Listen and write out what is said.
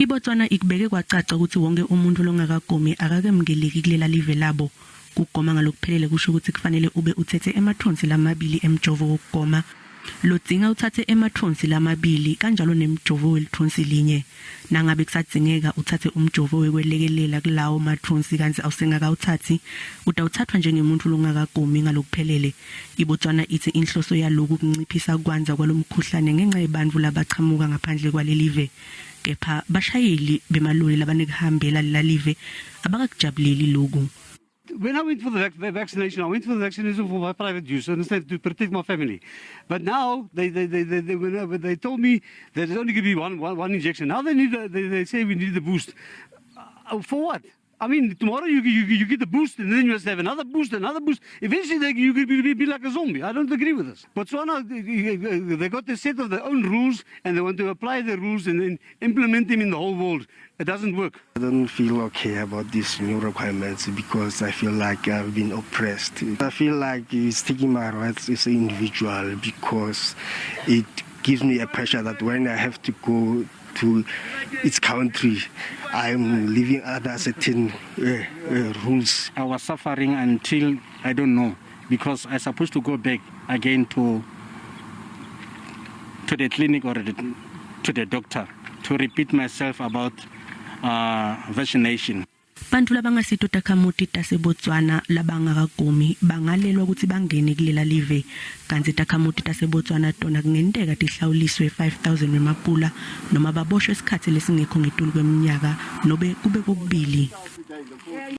eBotswana ikubeke kwacaca ukuthi wonke umuntu longakagomi akakemukeleki kulela live labo. Kugoma ngalokuphelele kusho ukuthi kufanele ube uthethe emathonsi lamabili emjovo wokugoma. Lodzinga uthathe emathonsi lamabili kanjalo nemjovo welithonsi linye. Nangabe kusadzingeka uthathe umjovo wekwelekelela kulawo mathonsi kanti awusengakawuthathi utawuthathwa njengemuntu longakagomi ngalokuphelele. eBotswana ithi inhloso yaloku kunciphisa kwanza kwalomkhuhlane ngenxa yebandlule abaqhamuka ngaphandle kwalelive. Kepha Bashayeli bemaloli labanekuhambela lelive abakakujabuleli lokhu. When I went for the vaccination, I went for the vaccination for my private use, instead to protect my family. But now they told me that there's only going to be one injection. Now they say we need the boost. For what? I mean, tomorrow you get the boost, and then you must have another boost. Eventually you could be like a zombie. I don't agree with this. Botswana, they got a set of their own rules, and they want to apply the rules and then implement them in the whole world. It doesn't work. I don't feel okay about these new requirements because I feel like I've been oppressed. I feel like it's taking my rights as an individual because it gives me a pressure that when I have to go to its country, I'm living under certain rules. I was suffering until, I don't know, because I'm supposed to go back again to the clinic or to the doctor to repeat myself about vaccination. Bantu labangasito takhamuti taseBotswana labangakagomi bangalelwa ukuthi bangene kulela live kanti takhamuti taseBotswana tona kungenteka tihlawuliswe 5,000 wemapula noma baboshwe isikhathi lesingekho ngetulu kweminyaka nobe kube kokubili.